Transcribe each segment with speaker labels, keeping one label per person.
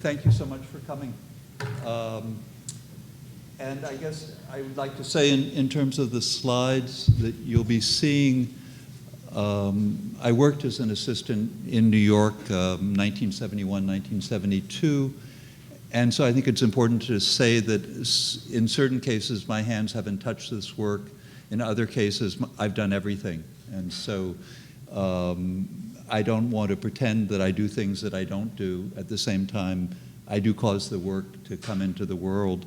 Speaker 1: Thank you so much for coming. And I guess I would like to say in terms of the slides that you'll be seeing, I worked as an assistant in New York, 1971, 1972. And so I think it's important to say that in certain cases, my hands haven't touched this work. In other cases, I've done everything. And so I don't want to pretend that I do things that I don't do. At the same time, I do cause the work to come into the world.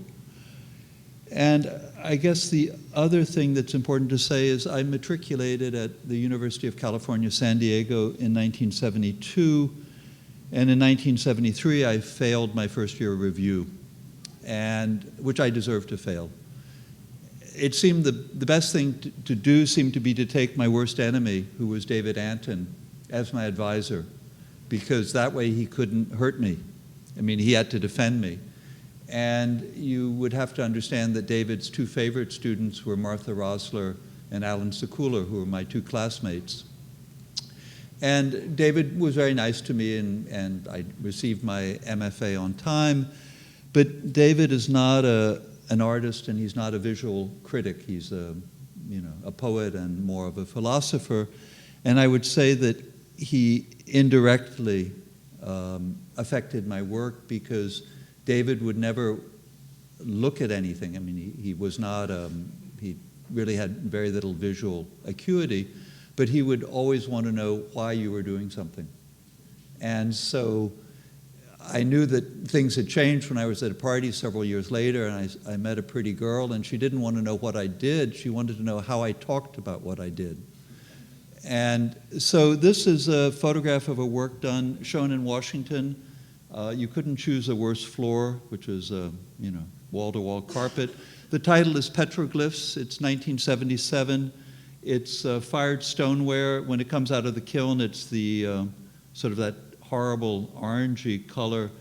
Speaker 1: And I guess the other thing that's important to say is I matriculated at the University of California, San Diego in 1972. And in 1973, I failed my first year review, which I deserved to fail. It seemed the best thing to do seemed to be to take my worst enemy, who was David Anton, as my advisor, because that way he couldn't hurt me. I mean, he had to defend me. And you would have to understand that David's two favorite students were Martha Rosler and Alan Sekula, who were my two classmates. And David was very nice to me, and I received my MFA on time. But David is not an artist, and he's not a visual critic. He's a poet and more of a philosopher. And I would say that he indirectly affected my work, because David would never look at anything. I mean, he was not, he really had very little visual acuity, but he would always want to know why you were doing something. And so I knew that things had changed when I was at a party several years later, and I met a pretty girl, and she didn't want to know what I did. She wanted to know how I talked about what I did. And so this is a photograph of a work done, shown in Washington. You couldn't choose a worse floor, which is wall-to-wall carpet. The title is Petroglyphs. It's 1977. It's fired stoneware. When it comes out of the kiln, it's the sort of that horrible orangey color.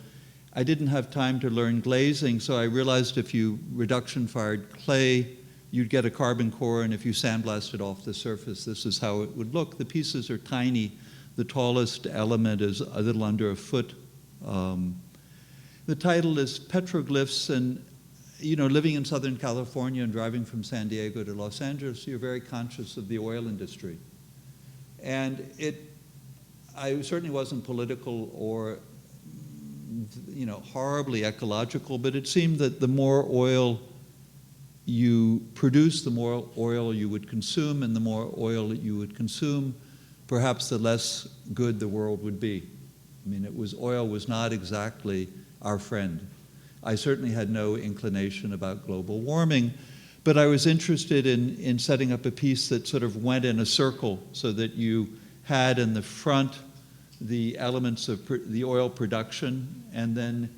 Speaker 1: I didn't have time to learn glazing, so I realized if you reduction-fired clay, you'd get a carbon core, and if you sandblasted off the surface, this is how it would look. The pieces are tiny. The tallest element is a little under a foot. The title is Petroglyphs, and living in Southern California and driving from San Diego to Los Angeles, you're very conscious of the oil industry. And I certainly wasn't political or horribly ecological, but it seemed that the more oil you produce, the more oil you would consume, and the more oil that you would consume, perhaps the less good the world would be. I mean, oil was not exactly our friend. I certainly had no inclination about global warming, but I was interested in setting up a piece that sort of went in a circle, so that you had in the front the elements of the oil production, and then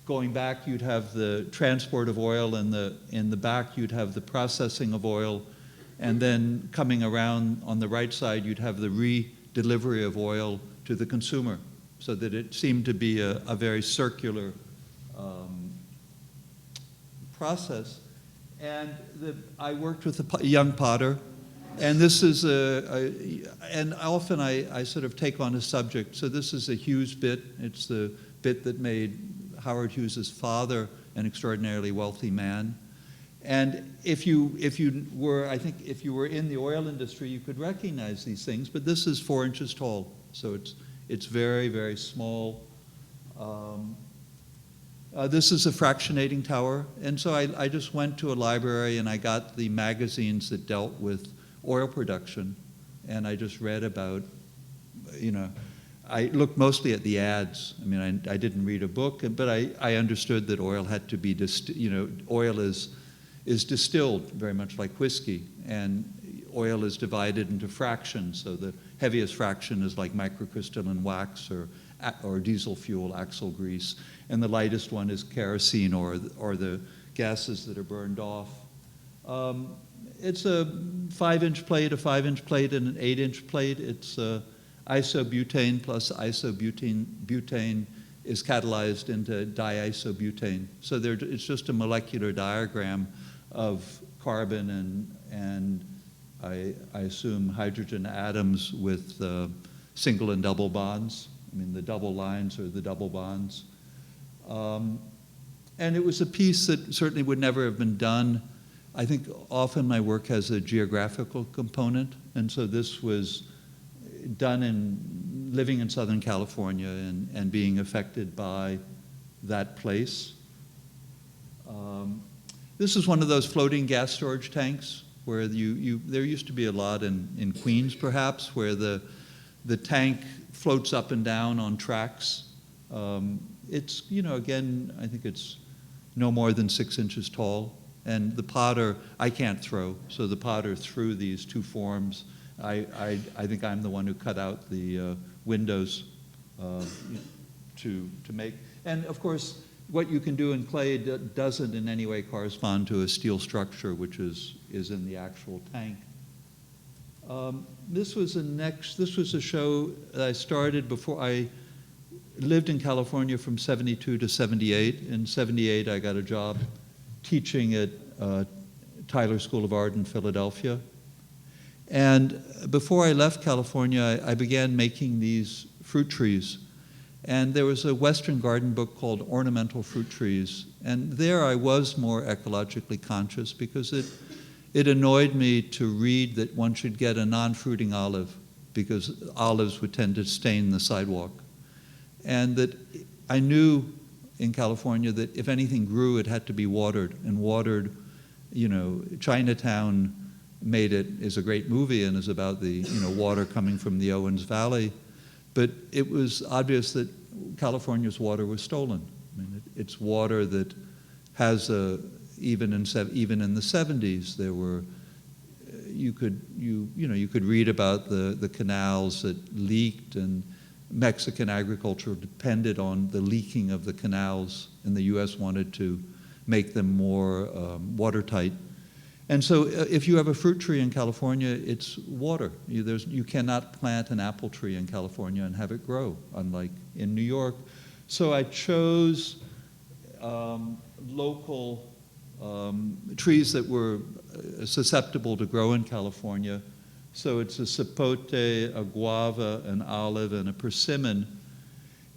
Speaker 1: going back you'd have the transport of oil, and in the back you'd have the processing of oil, and then coming around on the right side you'd have the re-delivery of oil to the consumer, so that it seemed to be a very circular process. And I worked with a young potter, and this is and often I sort of take on a subject. So this is a Hughes bit. It's the bit that made Howard Hughes's father an extraordinarily wealthy man. And if you were in the oil industry, you could recognize these things, but this is 4 inches tall. So it's very, very small. This is a fractionating tower. And so I just went to a library and I got the magazines that dealt with oil production. And I just read about, I looked mostly at the ads. I mean, I didn't read a book, but I understood that oil had to be, oil is distilled very much like whiskey. And oil is divided into fractions. So the heaviest fraction is like microcrystalline wax or diesel fuel, axle grease, and the lightest one is kerosene or the gases that are burned off. It's a 5-inch plate, a 5-inch plate, and an 8-inch plate. It's isobutane plus butane is catalyzed into diisobutane. So it's just a molecular diagram of carbon and I assume hydrogen atoms with single and double bonds. I mean, the double lines are the double bonds. And it was a piece that certainly would never have been done. I think often my work has a geographical component, and so this was done in living in Southern California and being affected by that place. This is one of those floating gas storage tanks where there used to be a lot in Queens perhaps, where the tank floats up and down on tracks. It's, again, I think it's no more than 6 inches tall. And the potter, I can't throw, so the potter threw these two forms. I think I'm the one who cut out the windows to make. And of course, what you can do in clay doesn't in any way correspond to a steel structure, which is in the actual tank. This was a show that I started before I lived in California from 72 to 78. In 78, I got a job teaching at Tyler School of Art in Philadelphia. And before I left California, I began making these fruit trees. And there was a Western garden book called Ornamental Fruit Trees. And there I was more ecologically conscious because it annoyed me to read that one should get a non-fruiting olive because olives would tend to stain the sidewalk. And that I knew in California that if anything grew, it had to be watered. And watered, Chinatown is a great movie and is about the water coming from the Owens Valley. But it was obvious that California's water was stolen. I mean, it's water that has even in the 70s there were you could read about the canals that leaked, and Mexican agriculture depended on the leaking of the canals, and the U.S. wanted to make them more watertight. And so if you have a fruit tree in California, it's water. You cannot plant an apple tree in California and have it grow, unlike in New York. So I chose local trees that were susceptible to grow in California. So it's a sapote, a guava, an olive, and a persimmon.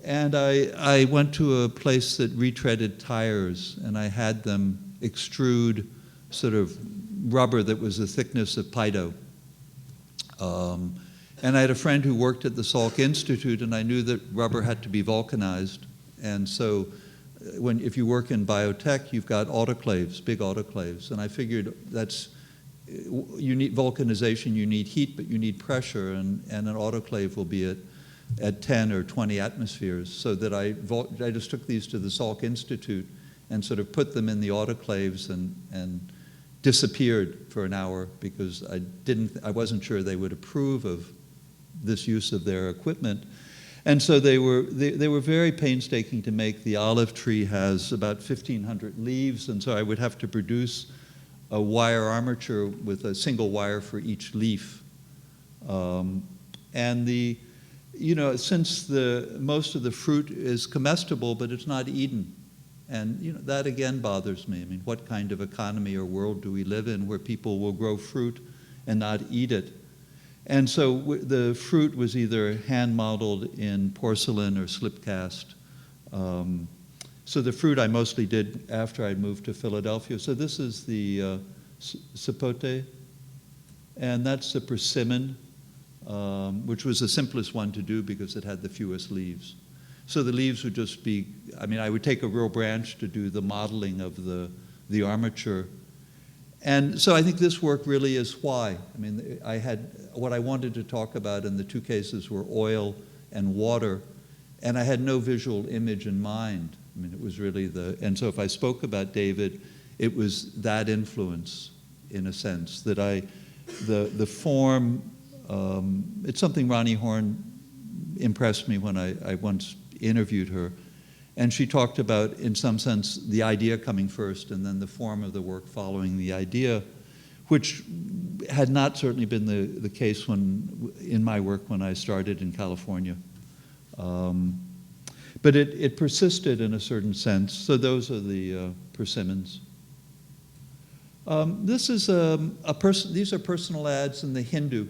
Speaker 1: And I went to a place that retreaded tires, and I had them extrude sort of rubber that was the thickness of Pido. And I had a friend who worked at the Salk Institute, and I knew that rubber had to be vulcanized. And so if you work in biotech, you've got autoclaves, big autoclaves. And I figured you need vulcanization, you need heat, but you need pressure, and an autoclave will be at 10 or 20 atmospheres. So that I just took these to the Salk Institute and sort of put them in the autoclaves and disappeared for an hour because I wasn't sure they would approve of this use of their equipment. And so they were very painstaking to make. The olive tree has about 1,500 leaves, and so I would have to produce a wire armature with a single wire for each leaf. And since most of the fruit is comestible, but it's not eaten. And that again bothers me. I mean, what kind of economy or world do we live in where people will grow fruit and not eat it? And so the fruit was either hand-modeled in porcelain or slip-cast. So the fruit I mostly did after I moved to Philadelphia. So this is the sapote, and that's the persimmon, which was the simplest one to do because it had the fewest leaves. So the leaves would just be, I would take a real branch to do the modeling of the armature. And so I think this work really is why. What I wanted to talk about in the two cases were oil and water, and I had no visual image in mind. It was really and so if I spoke about David, it was that influence, in a sense, that the form, it's something Ronnie Horn impressed me when I once interviewed her. And she talked about, in some sense, the idea coming first and then the form of the work following the idea, which had not certainly been the case in my work when I started in California. But it persisted in a certain sense. So those are the persimmons. This is these are personal ads in the Hindu.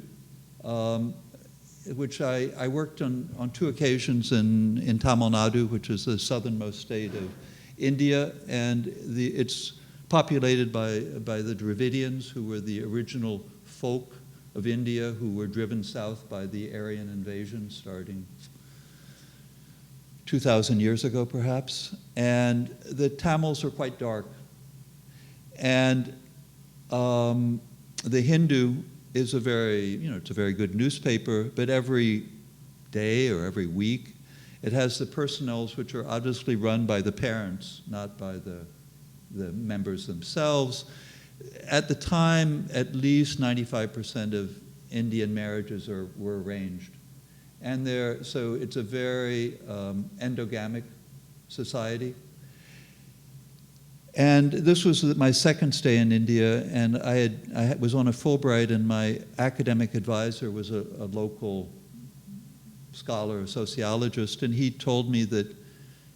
Speaker 1: which I worked on 2 occasions in Tamil Nadu, which is the southernmost state of India, and it's populated by the Dravidians, who were the original folk of India, who were driven south by the Aryan invasion starting 2,000 years ago, perhaps. And the Tamils are quite dark. And the Hindu is it's a very good newspaper, but every day or every week, it has the personnels which are obviously run by the parents, not by the members themselves. At the time, at least 95% of Indian marriages were arranged. And so it's a very endogamic society. And this was my second stay in India, and I was on a Fulbright, and my academic advisor was a local scholar, a sociologist, and he told me that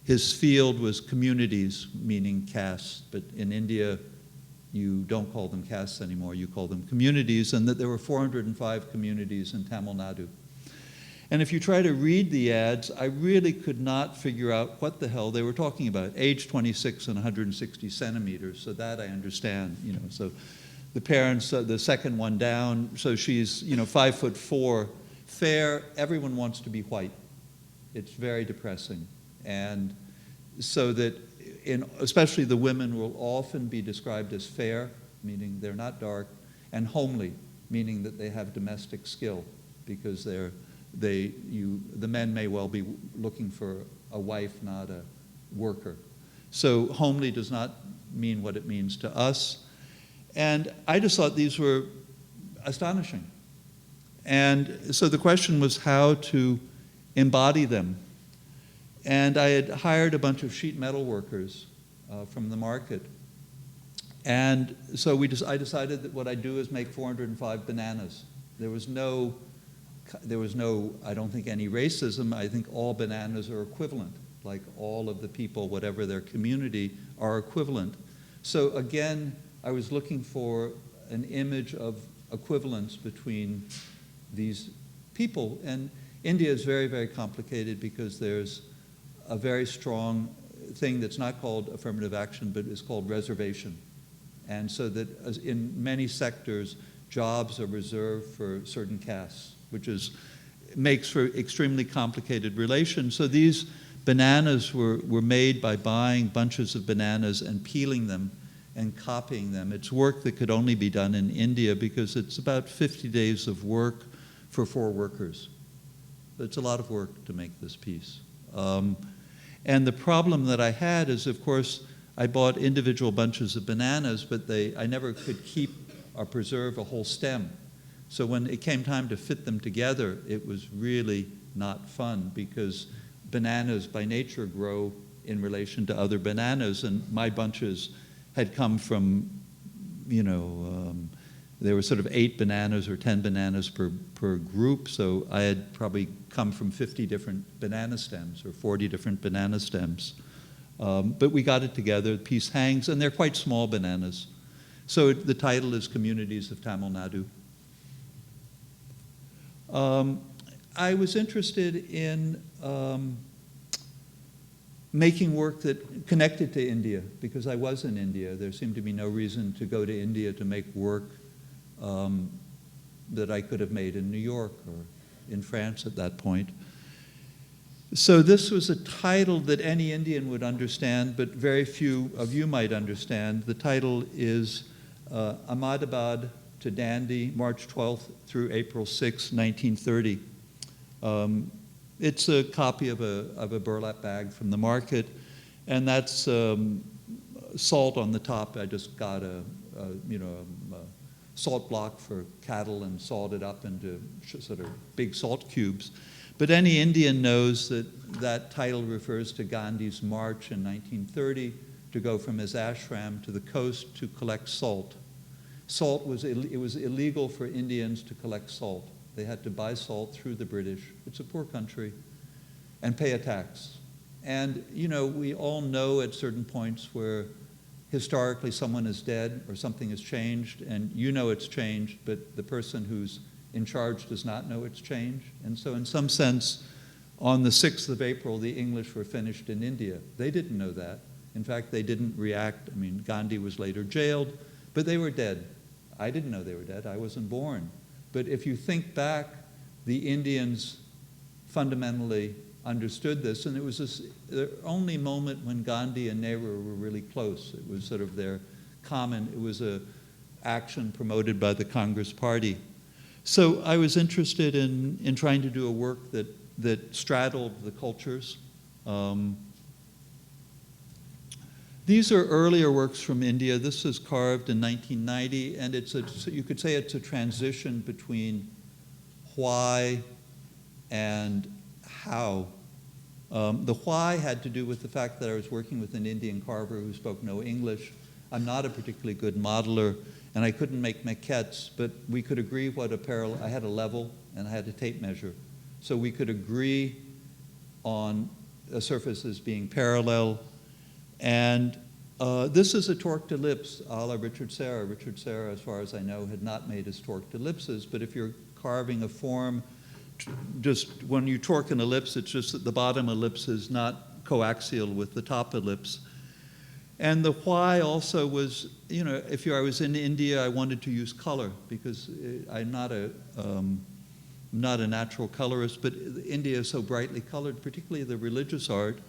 Speaker 1: his field was communities, meaning castes, but in India you don't call them castes anymore, you call them communities, and that there were 405 communities in Tamil Nadu. And if you try to read the ads, I really could not figure out what the hell they were talking about. Age 26 and 160 centimeters, so that I understand, So the parents, the second one down, so she's, 5'4", fair, everyone wants to be white. It's very depressing. And so that, especially the women will often be described as fair, meaning they're not dark, and homely, meaning that they have domestic skill, because the men may well be looking for a wife, not a worker. So homely does not mean what it means to us. And I just thought these were astonishing. And so the question was how to embody them. And I had hired a bunch of sheet metal workers from the market. And so I decided that what I'd do is make 405 bananas. There was no, I don't think, any racism. I think all bananas are equivalent, like all of the people, whatever their community, are equivalent. So again, I was looking for an image of equivalence between these people. And India is very, very complicated because there's a very strong thing that's not called affirmative action, but is called reservation. And so that in many sectors, jobs are reserved for certain castes, which makes for extremely complicated relations. So these bananas were made by buying bunches of bananas and peeling them and copying them. It's work that could only be done in India because it's about 50 days of work for 4 workers. It's a lot of work to make this piece. And the problem that I had is, of course, I bought individual bunches of bananas, but I never could keep or preserve a whole stem. So when it came time to fit them together, it was really not fun because bananas by nature grow in relation to other bananas, and my bunches had come from, there were sort of 8 bananas or 10 bananas per group, so I had probably come from 50 different banana stems or 40 different banana stems. But we got it together, the piece hangs, and they're quite small bananas. So the title is Communities of Tamil Nadu. I was interested in making work that connected to India, because I was in India. There seemed to be no reason to go to India to make work that I could have made in New York or in France at that point. So this was a title that any Indian would understand, but very few of you might understand. The title is Ahmedabad to Dandi, March 12th through April 6, 1930. It's a copy of a burlap bag from the market, and that's salt on the top. I just got a salt block for cattle and sawed it up into sort of big salt cubes. But any Indian knows that that title refers to Gandhi's march in 1930 to go from his ashram to the coast to collect salt. It was illegal for Indians to collect salt. They had to buy salt through the British. It's a poor country, and pay a tax. And we all know at certain points where historically someone is dead or something has changed, and it's changed, but the person who's in charge does not know it's changed. And so in some sense, on the 6th of April, the English were finished in India. They didn't know that. In fact, they didn't react. I mean, Gandhi was later jailed, but they were dead. I didn't know they were dead. I wasn't born. But if you think back, the Indians fundamentally understood this, and it was the only moment when Gandhi and Nehru were really close. It was sort of their common, it was a action promoted by the Congress Party. So I was interested in trying to do a work that straddled the cultures. These are earlier works from India. This was carved in 1990, and you could say it's a transition between why and how. The why had to do with the fact that I was working with an Indian carver who spoke no English. I'm not a particularly good modeler, and I couldn't make maquettes, but we could agree what I had a level and I had a tape measure. So we could agree on a surface as being parallel. And this is a torqued ellipse a la Richard Serra. Richard Serra, as far as I know, had not made his torqued ellipses, but if you're carving a form, just when you torque an ellipse, it's just that the bottom ellipse is not coaxial with the top ellipse. And the why also was, you know, I was in India, I wanted to use color because I'm not a natural colorist, but India is so brightly colored, particularly the religious art.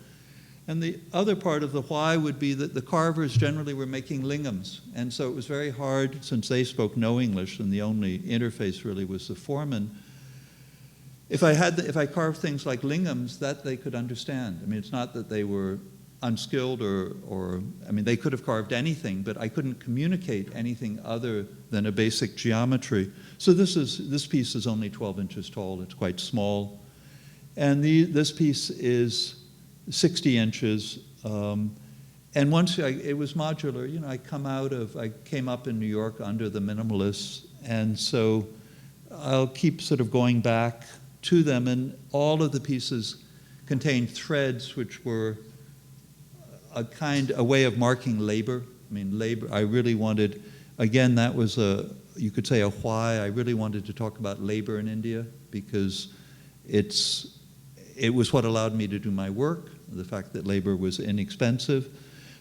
Speaker 1: And the other part of the why would be that the carvers generally were making lingams. And so it was very hard, since they spoke no English and the only interface really was the foreman. If I carved things like lingams, that they could understand. I mean, it's not that they were unskilled or I mean, they could have carved anything, but I couldn't communicate anything other than a basic geometry. So this piece is only 12 inches tall. It's quite small. And this piece is 60 inches. And once it was modular, you know, I came up in New York under the minimalists, and so I'll keep sort of going back to them, and all of the pieces contained threads which were a way of marking labor. I mean, labor, I really wanted, again, that was you could say a why. I really wanted to talk about labor in India because it was what allowed me to do my work, the fact that labor was inexpensive.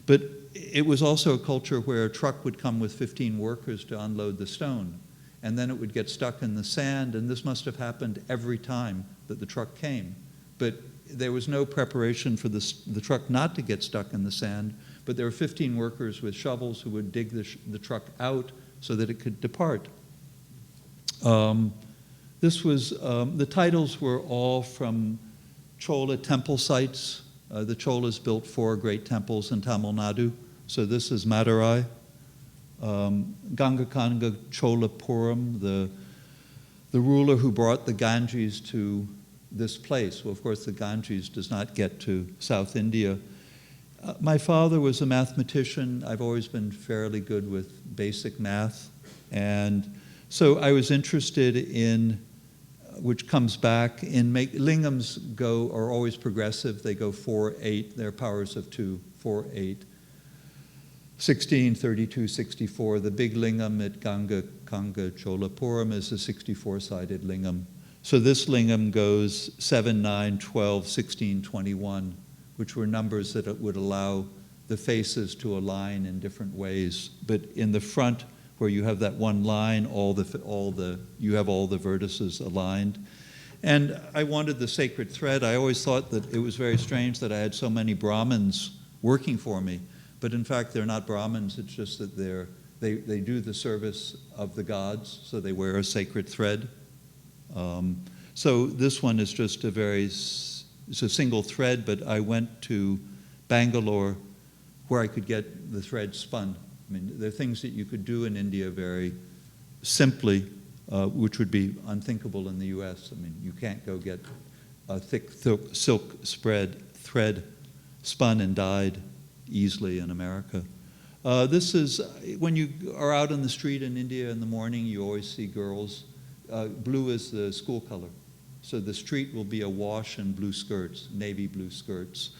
Speaker 1: But it was also a culture where a truck would come with 15 workers to unload the stone, and then it would get stuck in the sand, and this must have happened every time that the truck came. But there was no preparation for the truck not to get stuck in the sand, but there were 15 workers with shovels who would dig the truck out so that it could depart. The titles were all from Chola temple sites. The Cholas built 4 great temples in Tamil Nadu. So this is Madurai. Gangakanga Cholapuram, the ruler who brought the Ganges to this place. Well, of course, the Ganges does not get to South India. My father was a mathematician. I've always been fairly good with basic math. And so I was interested in, which comes back, in lingams are always progressive. They go 4, 8, they're powers of 2, 4, 8. 16, 32, 64. The big lingam at Gangakanga Cholapuram is a 64-sided lingam. So this lingam goes 7, 9, 12, 16, 21, which were numbers that would allow the faces to align in different ways. But in the front, where you have that one line, you have all the vertices aligned. And I wanted the sacred thread. I always thought that it was very strange that I had so many Brahmins working for me. But in fact, they're not Brahmins. It's just that they do the service of the gods, so they wear a sacred thread. So this one is just it's a single thread, but I went to Bangalore where I could get the thread spun. I mean, there are things that you could do in India very simply, which would be unthinkable in the US. I mean, you can't go get a thick silk thread spun and dyed easily in America. This is, when you are out in the street in India in the morning, you always see girls. Blue is the school color. So the street will be awash in blue skirts, navy blue skirts.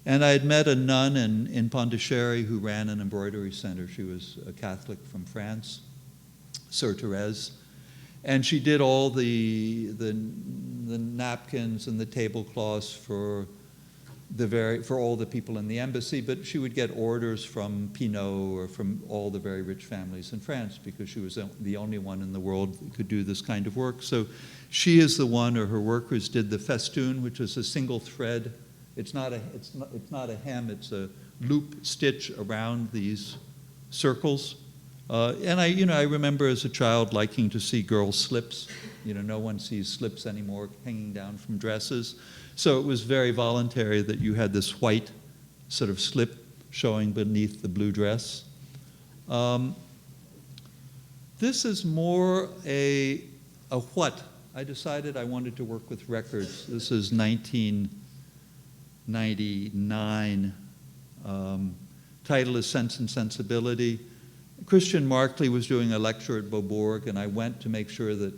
Speaker 1: And I had met a nun in Pondicherry who ran an embroidery center. She was a Catholic from France, Sœur Thérèse. And she did all the napkins and the tablecloths for all the people in the embassy, but she would get orders from Pinot or from all the very rich families in France because she was the only one in the world that could do this kind of work. So she is the one, or her workers did the festoon, which is a single thread. It's not a hem, it's a loop stitch around these circles. And I remember as a child liking to see girls' slips. No one sees slips anymore hanging down from dresses. So it was very voluntary that you had this white sort of slip showing beneath the blue dress. This is more a what. I decided I wanted to work with records. This is 1999. Title is Sense and Sensibility. Christian Markley was doing a lecture at Beaubourg, and I went to make sure that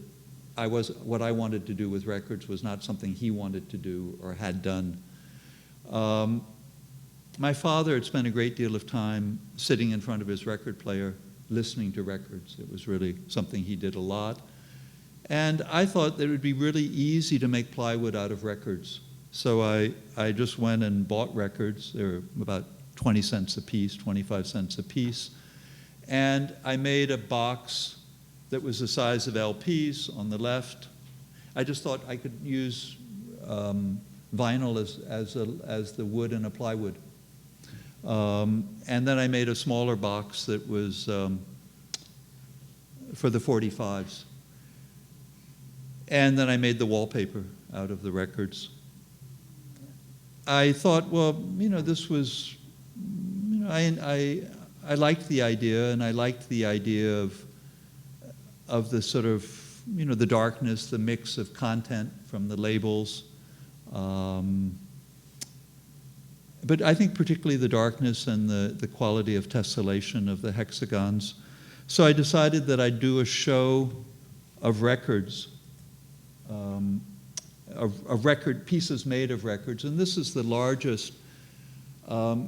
Speaker 1: what I wanted to do with records was not something he wanted to do or had done. My father had spent a great deal of time sitting in front of his record player, listening to records. It was really something he did a lot. And I thought that it would be really easy to make plywood out of records. So I just went and bought records. They were about 20 cents a piece, 25 cents a piece. And I made a box that was the size of LPs on the left. I just thought I could use vinyl as the wood in a plywood. And then I made a smaller box that was for the 45s. And then I made the wallpaper out of the records. I thought, well, this was, I liked the idea, and I liked the idea of the sort of, the darkness, the mix of content from the labels. But I think particularly the darkness and the quality of tessellation of the hexagons. So I decided that I'd do a show of records, of record pieces made of records, and this is the largest.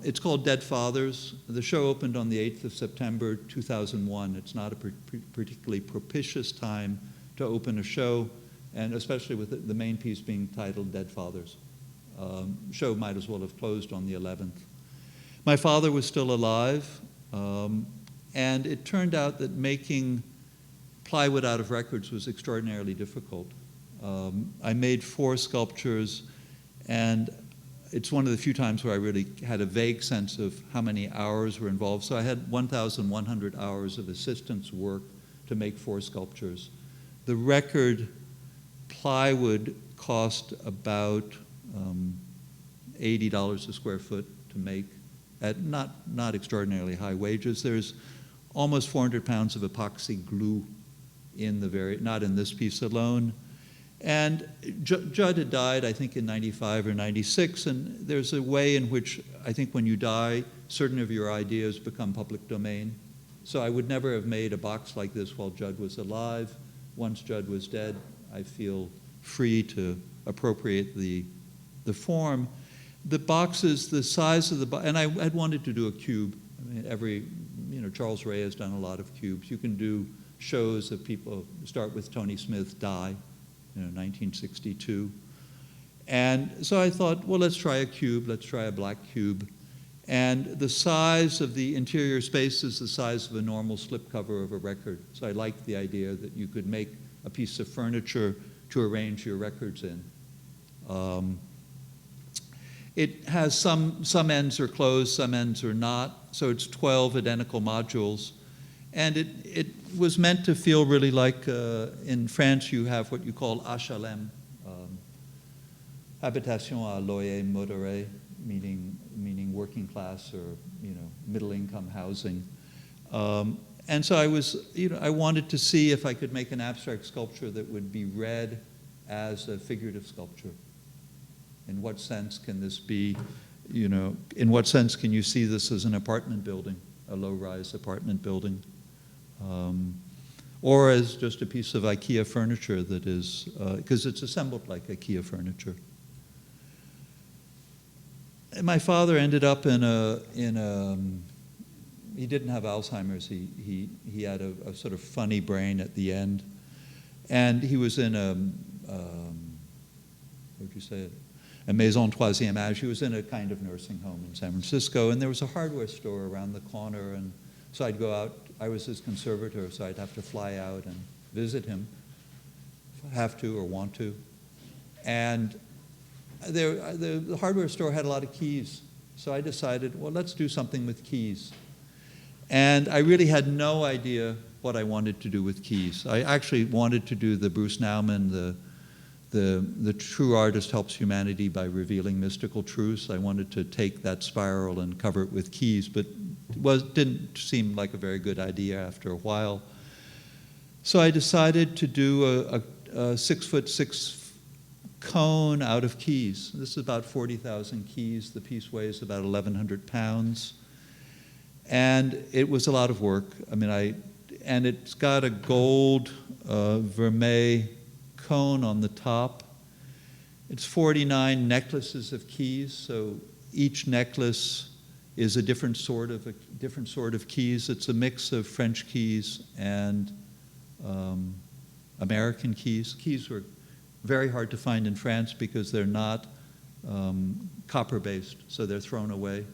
Speaker 1: It's called Dead Fathers. The show opened on the 8th of September, 2001. It's not a particularly propitious time to open a show, and especially with the main piece being titled Dead Fathers. Show might as well have closed on the 11th. My father was still alive, and it turned out that making plywood out of records was extraordinarily difficult. I made 4 sculptures, and it's one of the few times where I really had a vague sense of how many hours were involved. So I had 1,100 hours of assistance work to make 4 sculptures. The record plywood cost about $80 a square foot to make at not extraordinarily high wages. There's almost 400 pounds of epoxy glue in not in this piece alone. And Judd had died, I think, in 95 or 96, and there's a way in which I think when you die, certain of your ideas become public domain. So I would never have made a box like this while Judd was alive. Once Judd was dead, I feel free to appropriate the form. The boxes, the size of the box, and I had wanted to do a cube. I mean, Charles Ray has done a lot of cubes. You can do shows of people, start with Tony Smith, die. 1962. And so I thought, well, let's try a cube, let's try a black cube. And the size of the interior space is the size of a normal slipcover of a record. So I liked the idea that you could make a piece of furniture to arrange your records in. It has some ends are closed, some ends are not. So it's 12 identical modules. And it was meant to feel really like, in France you have what you call HLM, habitation à loyer modéré, meaning working class or middle income housing. And so I wanted to see if I could make an abstract sculpture that would be read as a figurative sculpture. In what sense can this be, in what sense can you see this as an apartment building, a low-rise apartment building? Or as just a piece of IKEA furniture that is, because it's assembled like IKEA furniture. And my father ended up in a he didn't have Alzheimer's, he had a sort of funny brain at the end. and he was in a what would you say, a maison troisième âge. He was in a kind of nursing home in San Francisco, and there was a hardware store around the corner, and so I'd go out. I was his conservator, so I'd have to fly out and visit him, have to or want to. And the hardware store had a lot of keys, so I decided, well, let's do something with keys. And I really had no idea what I wanted to do with keys. I actually wanted to do the Bruce Nauman, the true artist helps humanity by revealing mystical truths. I wanted to take that spiral and cover it with keys, but it didn't seem like a very good idea after a while. So I decided to do a 6'6" cone out of keys. This is about 40,000 keys. The piece weighs about 1,100 pounds. And it was a lot of work. I mean, and it's got a gold vermeil cone on the top. It's 49 necklaces of keys, so each necklace is a different sort of keys. It's a mix of French keys and American keys. Keys were very hard to find in France because they're not copper-based, so they're thrown away.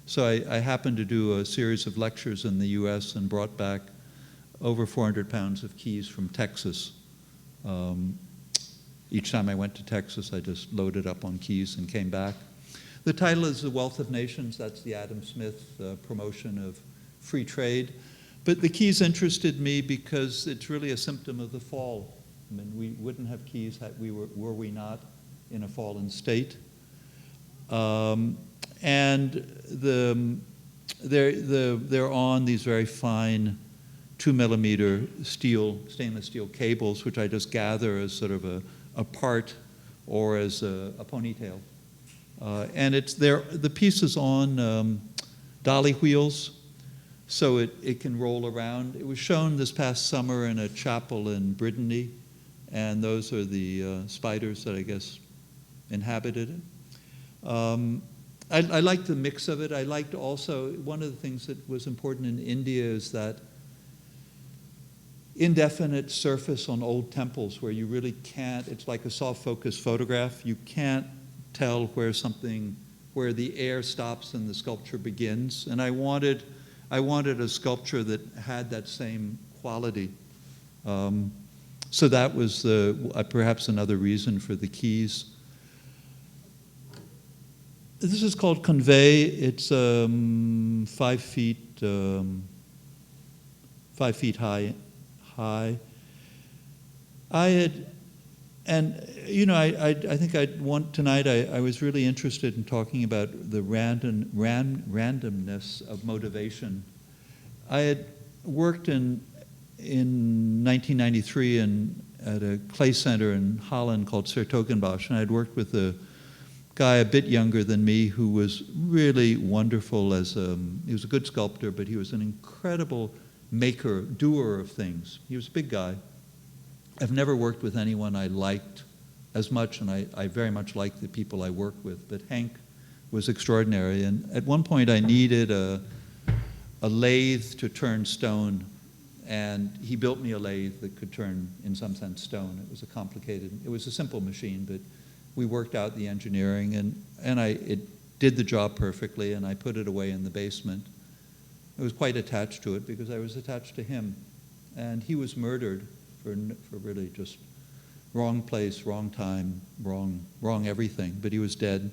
Speaker 1: So I happened to do a series of lectures in the US and brought back over 400 pounds of keys from Texas. Each time I went to Texas, I just loaded up on keys and came back. The title is The Wealth of Nations. That's the Adam Smith promotion of free trade. But the keys interested me because it's really a symptom of the fall. I mean, we wouldn't have keys were we not in a fallen state. And they're on these very fine 2-millimeter stainless steel cables, which I just gather as sort of a part or as a ponytail. And the piece is on dolly wheels, so it can roll around. It was shown this past summer in a chapel in Brittany, and those are the spiders that I guess inhabited it. I liked the mix of it. I liked also, one of the things that was important in India is that indefinite surface on old temples where you really can't, it's like a soft focus photograph, you can't tell where the air stops and the sculpture begins. And I wanted a sculpture that had that same quality. So that was perhaps another reason for the keys. This is called Convey. It's 5 feet high. I think tonight I was really interested in talking about the randomness of motivation. I had worked in 1993 at a clay center in Holland called 's-Hertogenbosch, and I'd worked with a guy a bit younger than me who was really wonderful he was a good sculptor, but he was an incredible maker, doer of things. He was a big guy. I've never worked with anyone I liked as much, and I very much like the people I work with, but Hank was extraordinary. And at one point I needed a lathe to turn stone, and he built me a lathe that could turn, in some sense, stone. It was a simple machine, but we worked out the engineering, and it did the job perfectly, and I put it away in the basement. I was quite attached to it because I was attached to him. And he was murdered for really just wrong place, wrong time, wrong everything, but he was dead.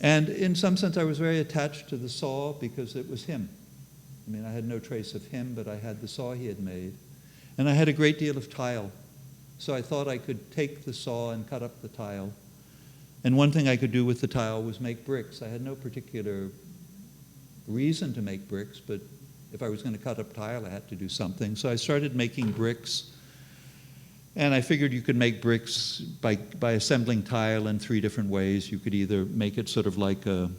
Speaker 1: And in some sense, I was very attached to the saw because it was him. I mean, I had no trace of him, but I had the saw he had made. And I had a great deal of tile. So I thought I could take the saw and cut up the tile. And one thing I could do with the tile was make bricks. I had no particular reason to make bricks, but if I was going to cut up tile, I had to do something. So I started making bricks, and I figured you could make bricks by assembling tile in 3 different ways. You could either make it sort of like a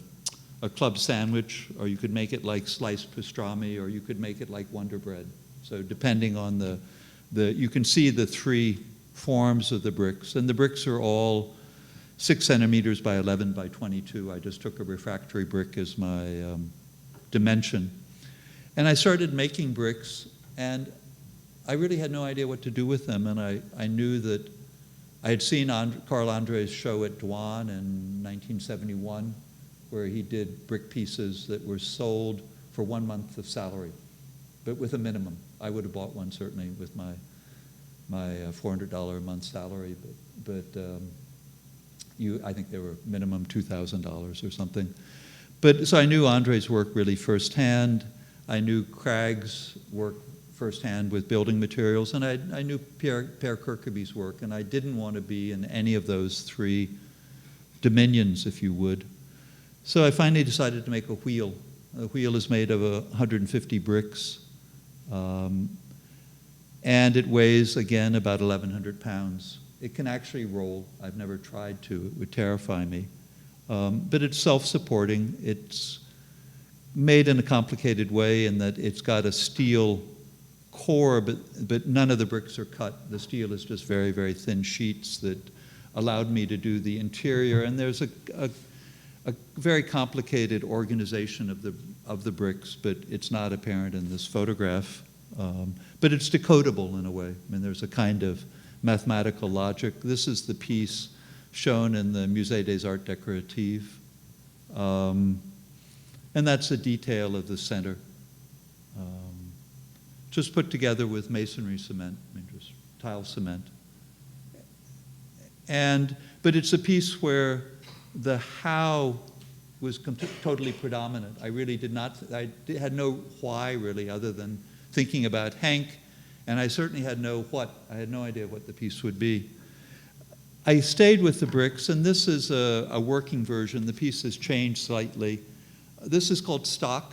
Speaker 1: club sandwich, or you could make it like sliced pastrami, or you could make it like Wonder Bread. So depending on you can see the 3 forms of the bricks, and the bricks are all 6 centimeters by 11 by 22. I just took a refractory brick as my dimension. And I started making bricks, and I really had no idea what to do with them, and I knew that I had seen Carl Andre's show at Joan in 1971, where he did brick pieces that were sold for 1 month of salary, but with a minimum. I would have bought one certainly with my $400 a month salary, but I think they were minimum $2,000 or something. But so I knew Andre's work really firsthand. I knew Craig's work firsthand with building materials, and I knew Per Kirkeby's work, and I didn't want to be in any of those three dominions, if you would. So I finally decided to make a wheel. The wheel is made of 150 bricks, and it weighs, again, about 1,100 pounds. It can actually roll. I've never tried to. It would terrify me. But it's self-supporting. It's made in a complicated way in that it's got a steel core, but none of the bricks are cut. The steel is just very, very thin sheets that allowed me to do the interior. And there's a very complicated organization of the bricks, but it's not apparent in this photograph. But it's decodable in a way. I mean, there's a kind of mathematical logic. This is the piece shown in the Musée des Arts Décoratifs. And that's a detail of the center. Just put together with masonry cement, I mean, just tile cement. But it's a piece where the how was totally predominant. I really I had no why really other than thinking about Hank, and I certainly had no what. I had no idea what the piece would be. I stayed with the bricks, and this is a working version. The piece has changed slightly. This is called Stock,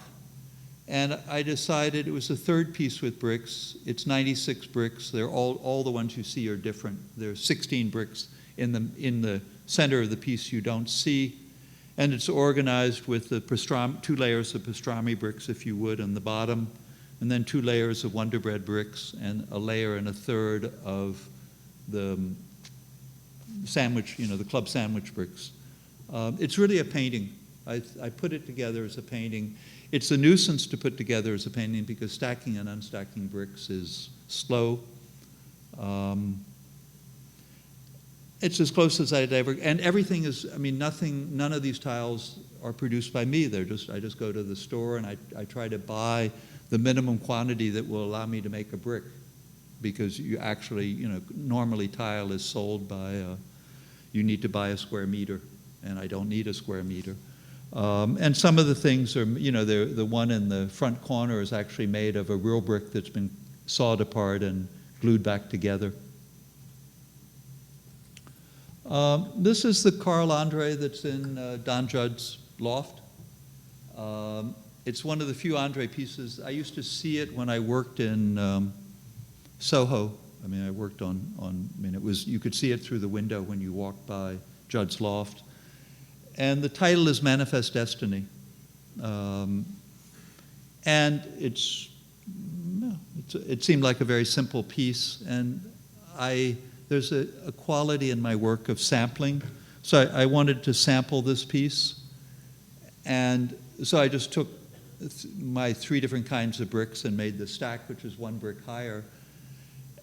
Speaker 1: and I decided it was the third piece with bricks. It's 96 bricks. They're all the ones you see are different. There's 16 bricks in the center of the piece you don't see, and it's organized with the 2 layers of pastrami bricks, if you would, on the bottom, and then 2 layers of Wonder Bread bricks, and a layer and a third of the sandwich, the club sandwich bricks. It's really a painting. I put it together as a painting. It's a nuisance to put together as a painting because stacking and unstacking bricks is slow. It's as close as I'd ever, and everything is, none of these tiles are produced by me. I just go to the store and I try to buy the minimum quantity that will allow me to make a brick, because you actually, normally tile is sold by, you need to buy a square meter, and I don't need a square meter. And some of the things are, the one in the front corner is actually made of a real brick that's been sawed apart and glued back together. This is the Carl Andre that's in Don Judd's loft. It's one of the few Andre pieces. I used to see it when I worked in Soho. I worked you could see it through the window when you walked by Judd's loft. And the title is Manifest Destiny. And it seemed like a very simple piece. And there's a quality in my work of sampling. So I wanted to sample this piece. And so I just took my 3 different kinds of bricks and made the stack, which is 1 brick higher.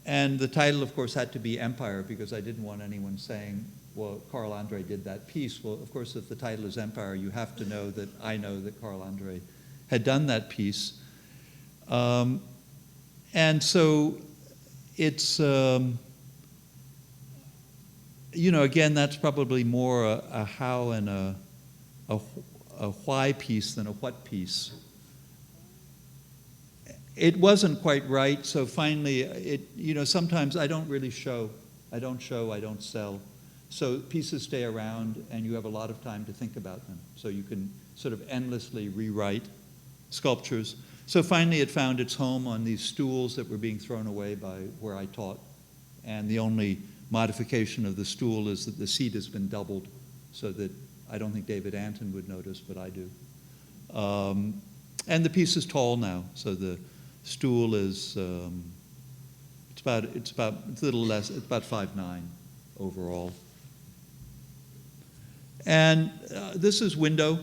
Speaker 1: And the title, of course, had to be Empire, because I didn't want anyone saying, well, Carl Andre did that piece. Well, of course, if the title is Empire, you have to know that I know that Carl Andre had done that piece. And so it's, again, that's probably more a how and a why piece than a what piece. It wasn't quite right, so finally, sometimes I don't really show. I don't sell. So pieces stay around, and you have a lot of time to think about them. So you can sort of endlessly rewrite sculptures. So finally, it found its home on these stools that were being thrown away by where I taught. And the only modification of the stool is that the seat has been doubled, so that I don't think David Anton would notice, but I do. And the piece is tall now, so the stool is it's about a little less. It's about 5'9" overall. And this is window.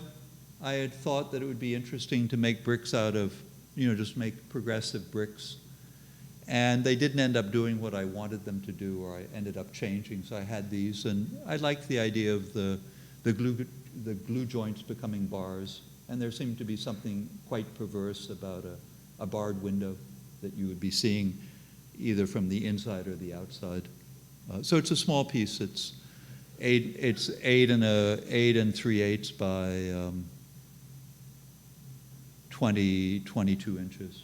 Speaker 1: I had thought that it would be interesting to make bricks out of, just make progressive bricks. And they didn't end up doing what I wanted them to do, or I ended up changing. So I had these, and I liked the idea of the glue joints becoming bars. And there seemed to be something quite perverse about a barred window that you would be seeing either from the inside or the outside. So it's a small piece. It's 8 3/8 by 22 inches.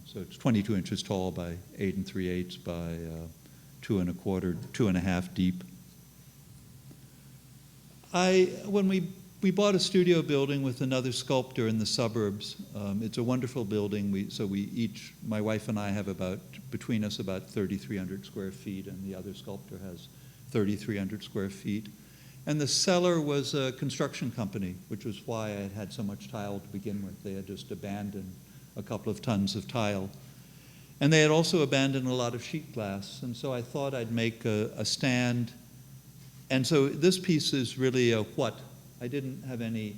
Speaker 1: So it's 22 inches tall by 8 3/8 by 2 1/4, 2 1/2 deep. When we bought a studio building with another sculptor in the suburbs. It's a wonderful building. My wife and I have between us about 3,300 square feet, and the other sculptor has 3,300 square feet. And the seller was a construction company, which was why I had so much tile to begin with. They had just abandoned a couple of tons of tile. And they had also abandoned a lot of sheet glass. And so I thought I'd make a stand. And so this piece is really a what. I didn't have any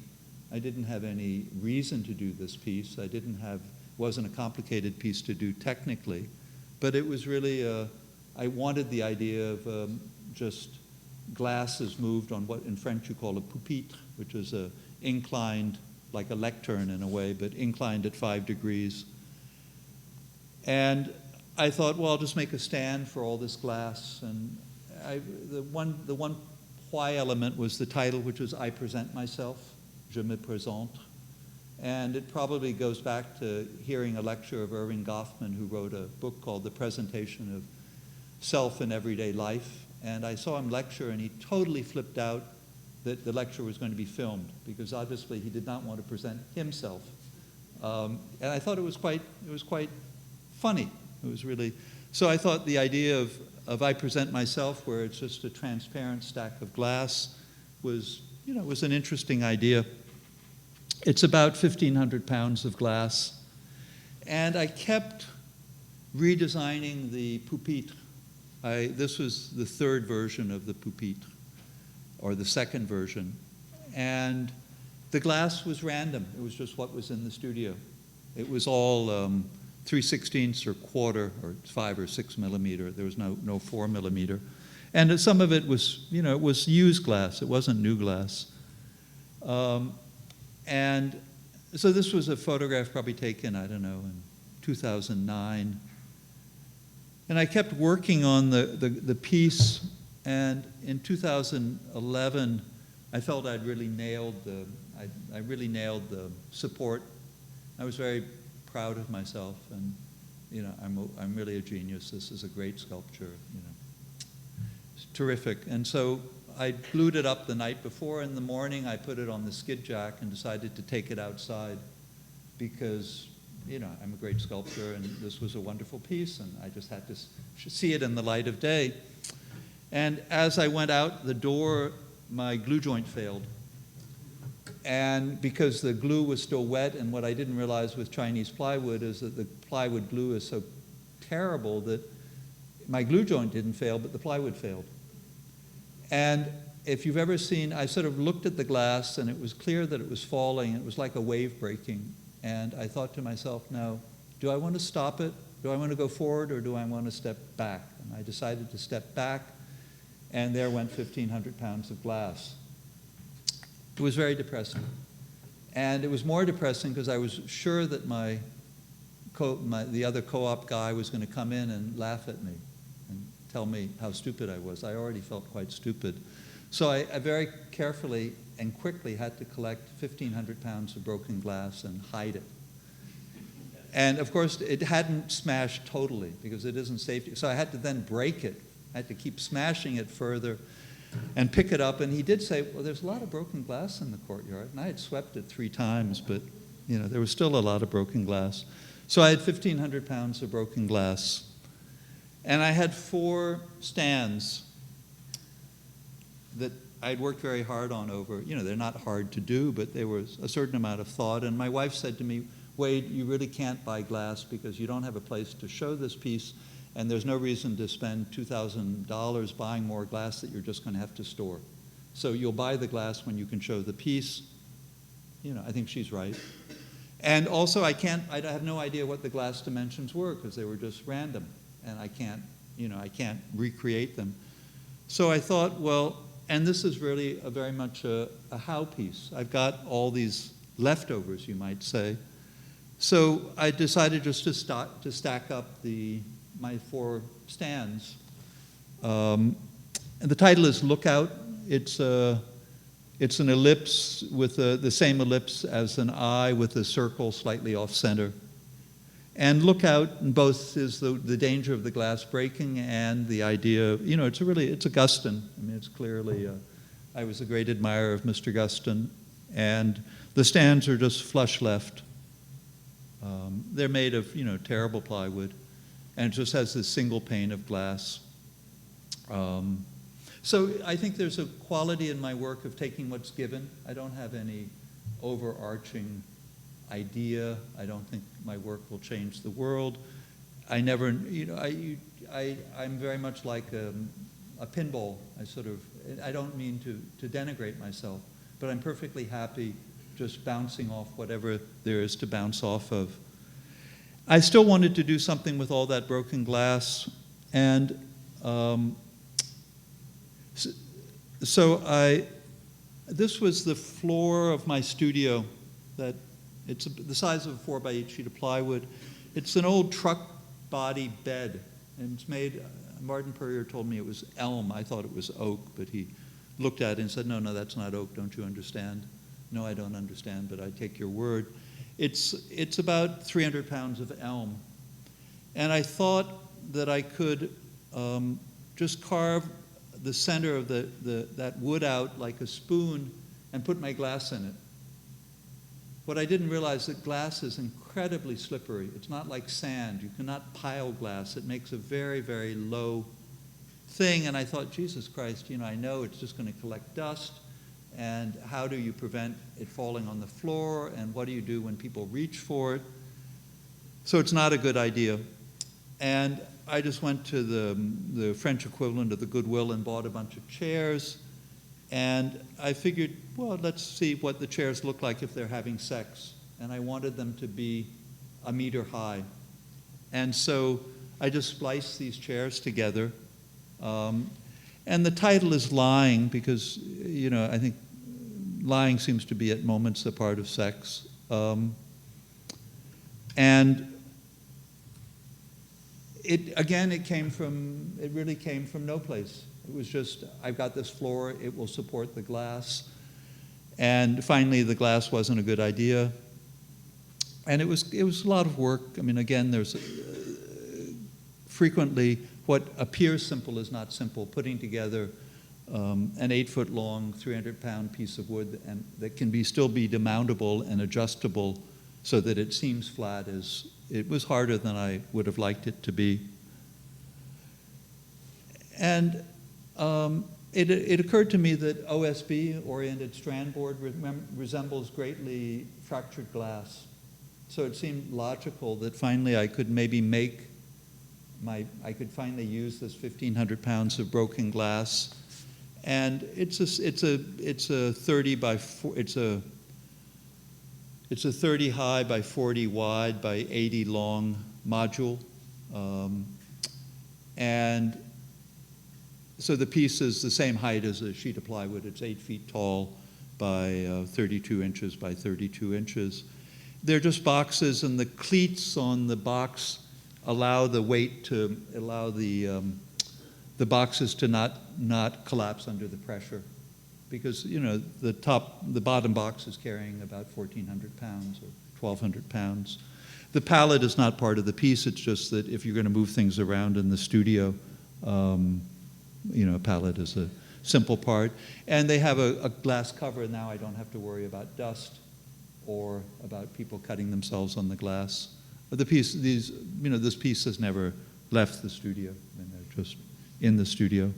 Speaker 1: reason to do this piece. It wasn't a complicated piece to do technically, but it was really I wanted the idea of just glass is moved on what in French you call a pupitre, which is a inclined, like a lectern in a way, but inclined at 5 degrees. And I thought, well, I'll just make a stand for all this glass. And the one why element was the title, which was I present myself, je me présente. And it probably goes back to hearing a lecture of Irving Goffman, who wrote a book called The Presentation of Self in Everyday Life. And I saw him lecture, and he totally flipped out that the lecture was going to be filmed, because obviously he did not want to present himself. And I thought it was quite funny. It was really, so I thought the idea of I present myself, where it's just a transparent stack of glass, was an interesting idea. It's about 1,500 pounds of glass. And I kept redesigning the pupitre. This was the third version of the pupitre, or the second version. And the glass was random. It was just what was in the studio. It was all 3/16 or quarter, or 5 or 6 millimeter. There was no 4 millimeter. And some of it was, it was used glass. It wasn't new glass. And so this was a photograph probably taken, I don't know, in 2009. And I kept working on the piece, and in 2011, I felt I'd really nailed I really nailed the support. I was very proud of myself, and I'm really a genius. This is a great sculpture. It's terrific. And so I glued it up the night before. In the morning, I put it on the skid jack and decided to take it outside because I'm a great sculptor, and this was a wonderful piece, and I just had to see it in the light of day. And as I went out the door, my glue joint failed. And because the glue was still wet, and what I didn't realize with Chinese plywood is that the plywood glue is so terrible that my glue joint didn't fail, but the plywood failed. And if you've ever seen, I sort of looked at the glass, and it was clear that it was falling. It was like a wave breaking. And I thought to myself, now, do I want to stop it? Do I want to go forward, or do I want to step back? And I decided to step back, and there went 1,500 pounds of glass. It was very depressing. And it was more depressing because I was sure that the other co-op guy was going to come in and laugh at me and tell me how stupid I was. I already felt quite stupid. So I very carefully and quickly had to collect 1,500 pounds of broken glass and hide it. And of course, it hadn't smashed totally because it isn't safe. So I had to then break it. I had to keep smashing it further and pick it up. And he did say, well, there's a lot of broken glass in the courtyard. And I had swept it 3 times, but there was still a lot of broken glass. So I had 1,500 pounds of broken glass. And I had 4 stands that I'd worked very hard on over. They're not hard to do, but there was a certain amount of thought. And my wife said to me, Wade, you really can't buy glass because you don't have a place to show this piece, and there's no reason to spend $2,000 buying more glass that you're just going to have to store. So you'll buy the glass when you can show the piece. I think she's right. And also I have no idea what the glass dimensions were because they were just random, and I can't recreate them. So I thought, well, and this is really very much a how piece. I've got all these leftovers, you might say. So I decided just to stack up my 4 stands. And the title is Lookout. It's an ellipse with the same ellipse as an eye with a circle slightly off center. And lookout in both is the danger of the glass breaking and the idea, it's Augustine. I mean, it's clearly, I was a great admirer of Mr. Augustine. And the stands are just flush left. They're made of, terrible plywood. And it just has this single pane of glass. So I think there's a quality in my work of taking what's given. I don't have any overarching idea. I don't think my work will change the world. I never, I'm very much like a pinball. I don't mean to denigrate myself, but I'm perfectly happy just bouncing off whatever there is to bounce off of. I still wanted to do something with all that broken glass, and this was the floor of my studio. That it's the size of a 4x8 sheet of plywood. It's an old truck body bed, and it's made. Martin Purrier told me it was elm. I thought it was oak, but he looked at it and said, "No, that's not oak. Don't you understand?" "No, I don't understand, but I take your word." It's about 300 pounds of elm, and I thought that I could just carve the center of that wood out like a spoon and put my glass in it. What I didn't realize that glass is incredibly slippery. It's not like sand. You cannot pile glass. It makes a very, very low thing. And I thought, Jesus Christ, I know it's just going to collect dust. And how do you prevent it falling on the floor? And what do you do when people reach for it? So it's not a good idea. And I just went to the French equivalent of the Goodwill and bought a bunch of chairs. And I figured, well, let's see what the chairs look like if they're having sex. And I wanted them to be a meter high. And so I just spliced these chairs together. And the title is Lying because, I think lying seems to be at moments a part of sex. And it really came from no place. It was just, I've got this floor, it will support the glass. And finally, the glass wasn't a good idea. And it was a lot of work. I mean, again, there's frequently what appears simple is not simple. Putting together an 8-foot-long, 300-pound piece of wood and that can still be demountable and adjustable so that it seems flat it was harder than I would have liked it to be. And it occurred to me that OSB, oriented strand board, resembles greatly fractured glass. So it seemed logical that finally I could maybe I could finally use this 1,500 pounds of broken glass, and it's a 30 by 4, it's a 30 high by 40 wide by 80 long module, and so the piece is the same height as a sheet of plywood. It's 8 feet tall by 32 inches by 32 inches. They're just boxes, and the cleats on the box allow the weight to allow the boxes to not collapse under the pressure, because the bottom box is carrying about 1,400 pounds or 1,200 pounds. The pallet is not part of the piece. It's just that if you're going to move things around in the studio, a pallet is a simple part. And they have a glass cover. Now I don't have to worry about dust or about people cutting themselves on the glass. This piece has never left the studio. I mean, they're just in the studio.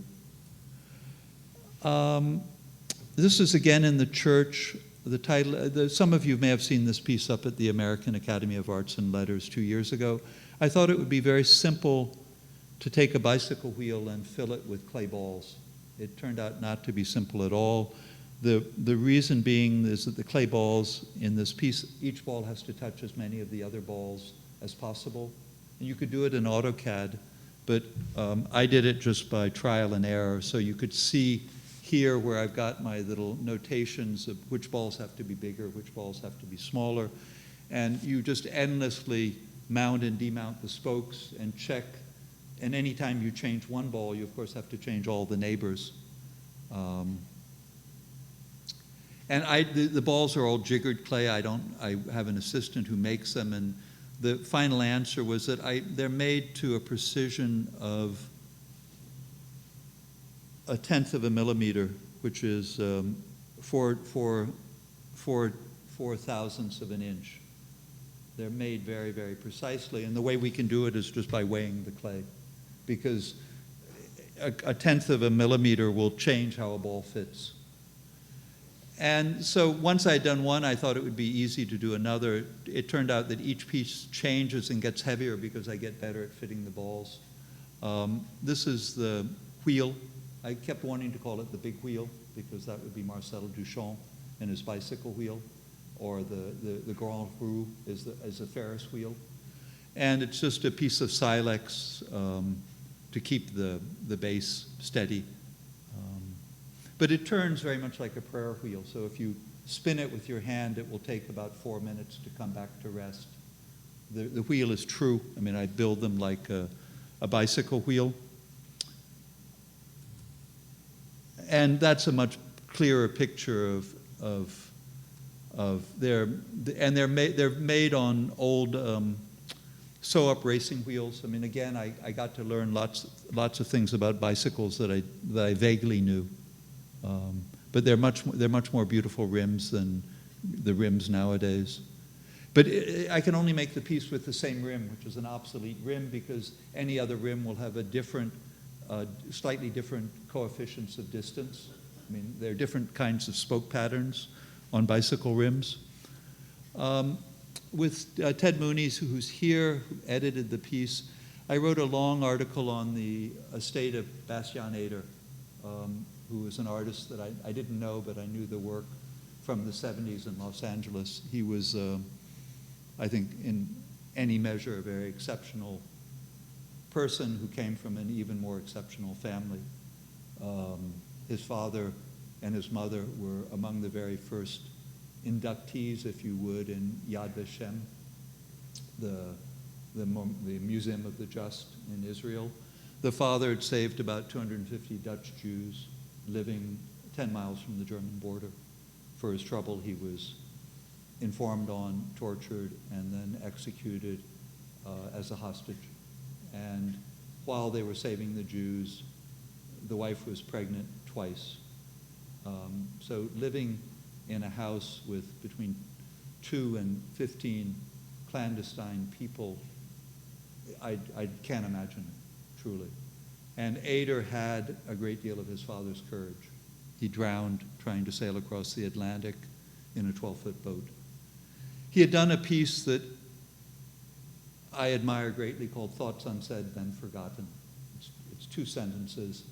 Speaker 1: This is again in the church. The title, some of you may have seen this piece up at the American Academy of Arts and Letters 2 years ago. I thought it would be very simple to take a bicycle wheel and fill it with clay balls. It turned out not to be simple at all. The reason being is that the clay balls in this piece, each ball has to touch as many of the other balls as possible. And you could do it in AutoCAD, but I did it just by trial and error. So you could see here where I've got my little notations of which balls have to be bigger, which balls have to be smaller. And you just endlessly mount and demount the spokes and check. And anytime you change one ball, you of course have to change all the neighbors. And the balls are all jiggered clay. I have an assistant who makes them, and the final answer was that they're made to a precision of 1/10 of a millimeter, which is 4 thousandths of an inch. They're made very, very precisely, and the way we can do it is just by weighing the clay, because a 1/10 of a millimeter will change how a ball fits. And so once I'd done one, I thought it would be easy to do another. It turned out that each piece changes and gets heavier because I get better at fitting the balls. This is the wheel. I kept wanting to call it the big wheel because that would be Marcel Duchamp and his bicycle wheel, or the Grand Roue is a Ferris wheel. And it's just a piece of silex to keep the base steady. But it turns very much like a prayer wheel. So if you spin it with your hand, it will take about 4 minutes to come back to rest. The wheel is true. I mean, I build them like a bicycle wheel. And that's a much clearer picture they're made on old sew-up racing wheels. I mean, again, I got to learn lots of things about bicycles that I vaguely knew. But they're much more beautiful rims than the rims nowadays. But I can only make the piece with the same rim, which is an obsolete rim, because any other rim will have a slightly different coefficients of distance. I mean, there are different kinds of spoke patterns on bicycle rims. With Ted Mooney, who's here, who edited the piece, I wrote a long article on the estate of Bas Jan Ader, who was an artist that I didn't know, but I knew the work from the 70s in Los Angeles. He was, I think, in any measure, a very exceptional person who came from an even more exceptional family. His father and his mother were among the very first inductees, if you would, in Yad Vashem, the Museum of the Just in Israel. The father had saved about 250 Dutch Jews living 10 miles from the German border. For his trouble, he was informed on, tortured, and then executed as a hostage. And while they were saving the Jews, the wife was pregnant twice. So living in a house with between 2 and 15 clandestine people, I can't imagine it, truly. And Ader had a great deal of his father's courage. He drowned trying to sail across the Atlantic in a 12-foot boat. He had done a piece that I admire greatly called Thoughts Unsaid, Then Forgotten. It's 2 sentences.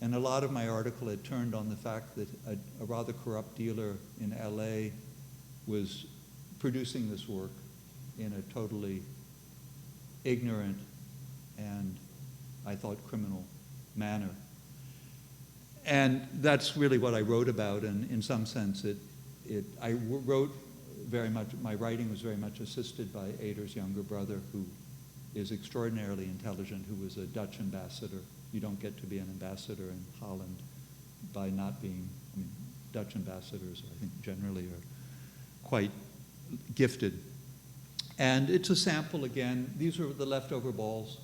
Speaker 1: And a lot of my article had turned on the fact that a rather corrupt dealer in LA was producing this work in a totally ignorant and, I thought, criminal manner. And that's really what I wrote about, and in some sense I wrote very much, my writing was very much assisted by Ader's younger brother, who is extraordinarily intelligent, who was a Dutch ambassador. You don't get to be an ambassador in Holland by not being, Dutch ambassadors, I think, generally are quite gifted. And it's a sample again. These are the leftover balls.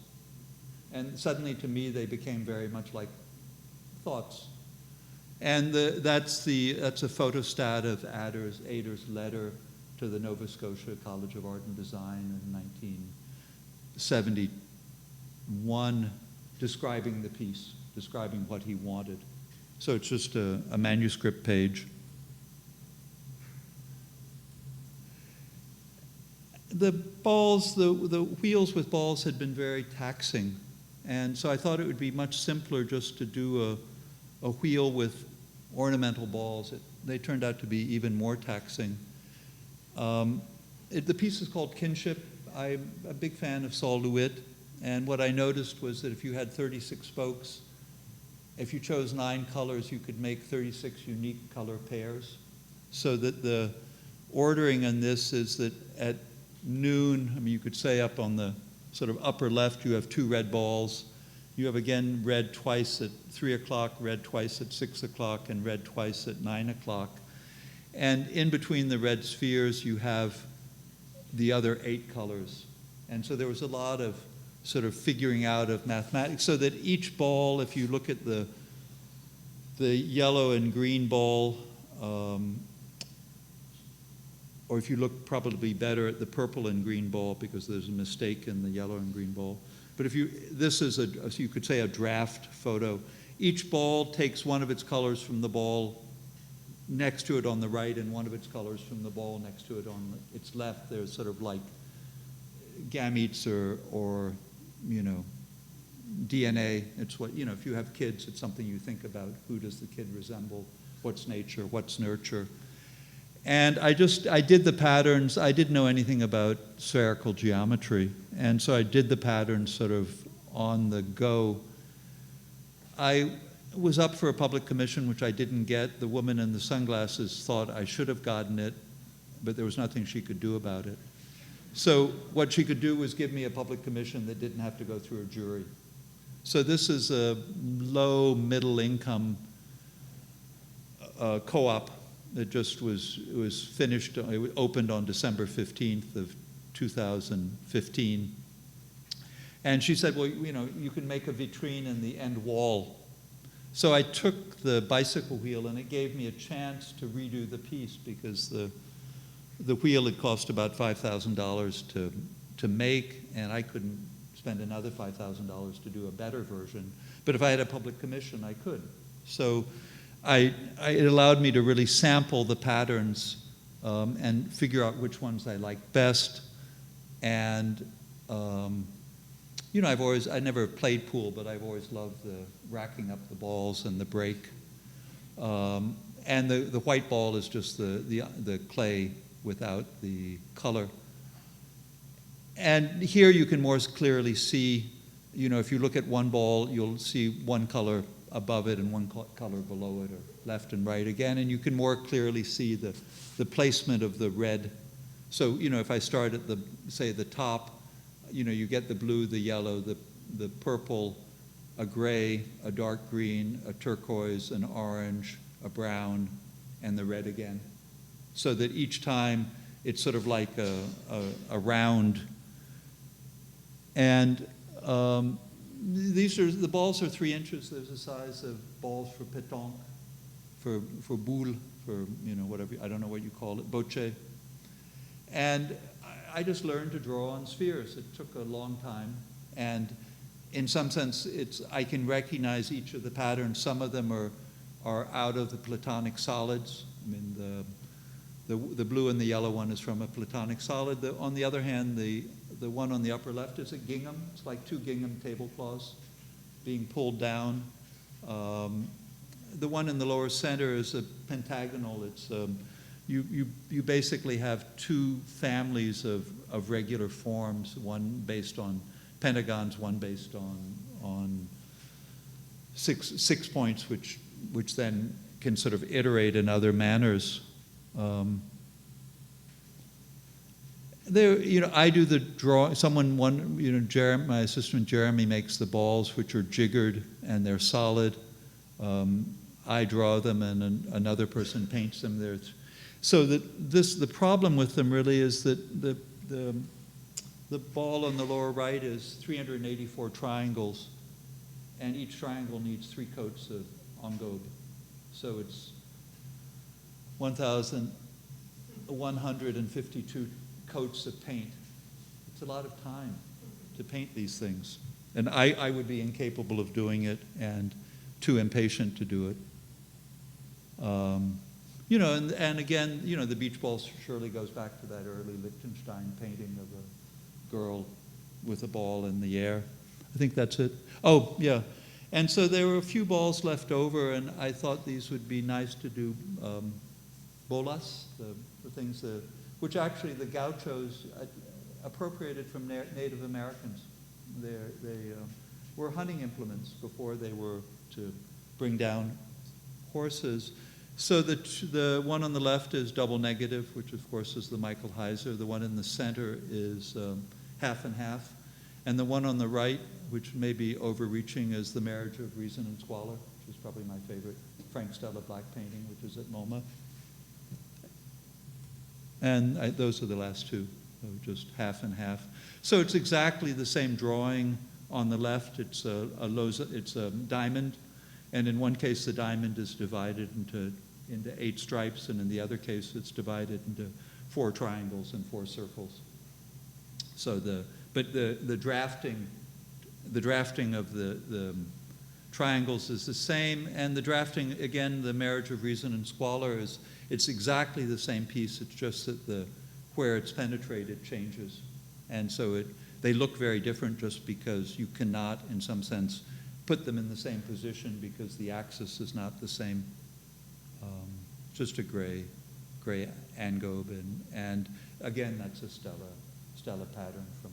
Speaker 1: And suddenly, to me, they became very much like thoughts. And that's a photostat of Ader's letter to the Nova Scotia College of Art and Design in 1971, describing the piece, describing what he wanted. So it's just a manuscript page. The balls, the wheels with balls had been very taxing. And so I thought it would be much simpler just to do a wheel with ornamental balls. It they turned out to be even more taxing. The piece is called Kinship. I'm a big fan of Saul LeWitt, and what I noticed was that if you had 36 spokes, if you chose 9 colors, you could make 36 unique color pairs. So that the ordering on this is that at noon, I mean, you could say up on the sort of upper left, you have 2 red balls. You have again red twice at 3 o'clock, red twice at 6 o'clock, and red twice at 9 o'clock. And in between the red spheres, you have the other 8 colors. And so there was a lot of sort of figuring out of mathematics, so that each ball, if you look at the yellow and green ball, or if you look probably better at the purple and green ball, because there's a mistake in the yellow and green ball. But if this is you could say a draft photo. Each ball takes one of its colors from the ball next to it on the right, and one of its colors from the ball next to it on its left. There's sort of like gametes or you know, DNA. It's what, you know, if you have kids, it's something you think about. Who does the kid resemble? What's nature? What's nurture? And I did the patterns. I didn't know anything about spherical geometry, and so I did the patterns sort of on the go. I was up for a public commission, which I didn't get. The woman in the sunglasses thought I should have gotten it, but there was nothing she could do about it. So what she could do was give me a public commission that didn't have to go through a jury. So this is a low, middle income co-op. It just was finished. It opened on December 15th of 2015. And she said, well, you know, you can make a vitrine in the end wall. So I took the bicycle wheel, and it gave me a chance to redo the piece, because the wheel had cost about $5,000 to make, and I couldn't spend another $5,000 to do a better version. But if I had a public commission, I could. So it allowed me to really sample the patterns and figure out which ones I liked best. And you know, I never played pool, but I've always loved the racking up the balls and the break. And the white ball is just the clay without the color. And here you can more clearly see, you know, if you look at one ball, you'll see one color above it and one color below it, or left and right again, and you can more clearly see the placement of the red. So, you know, if I start at say the top, you know, you get the blue, the yellow, the purple, a gray, a dark green, a turquoise, an orange, a brown, and the red again. So that each time it's sort of like a round. And the balls are 3 inches. There's the size of balls for pétanque, for boule, for, you know, whatever, I don't know what you call it, bocce. And I just learned to draw on spheres. It took a long time. And in some sense, I can recognize each of the patterns. Some of them are out of the Platonic solids. I mean, the blue and the yellow one is from a Platonic solid. On the other hand, the one on the upper left is a gingham. It's like 2 gingham tablecloths being pulled down. The one in the lower center is a pentagonal. It's you basically have 2 families of regular forms, one based on pentagons, one based on six points, which then can sort of iterate in other manners. There, you know, I do the draw. My assistant Jeremy makes the balls, which are jiggered and they're solid. I draw them, and another person paints them. The problem with them really is that the ball on the lower right is 384 triangles, and each triangle needs 3 coats of engobe. So it's 1,152 coats of paint. It's a lot of time to paint these things. And I would be incapable of doing it and too impatient to do it. You know, and again, you know, the beach ball surely goes back to that early Liechtenstein painting of a girl with a ball in the air. I think that's it. Oh, yeah. And so there were a few balls left over, and I thought these would be nice to do bolas, the things which actually the gauchos appropriated from Native Americans. They were hunting implements before they were to bring down horses. So the one on the left is double negative, which of course is the Michael Heiser. The one in the center is half and half. And the one on the right, which may be overreaching, is The Marriage of Reason and Squalor, which is probably my favorite Frank Stella black painting, which is at MoMA. And those are the last two, so just half and half. So it's exactly the same drawing. On the left, it's a diamond, and in one case the diamond is divided into 8 stripes, and in the other case it's divided into 4 triangles and 4 circles. So the drafting of the triangles is the same, and the drafting, again, The Marriage of Reason and Squalor, it's exactly the same piece. It's just that where it's penetrated changes, and so they look very different just because you cannot, in some sense, put them in the same position because the axis is not the same. Just a gray angobe, and again, that's a Stella pattern from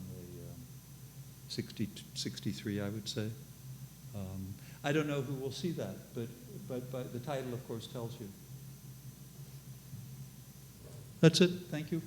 Speaker 1: the 63, I would say. I don't know who will see that, but the title, of course, tells you. That's it. Thank you.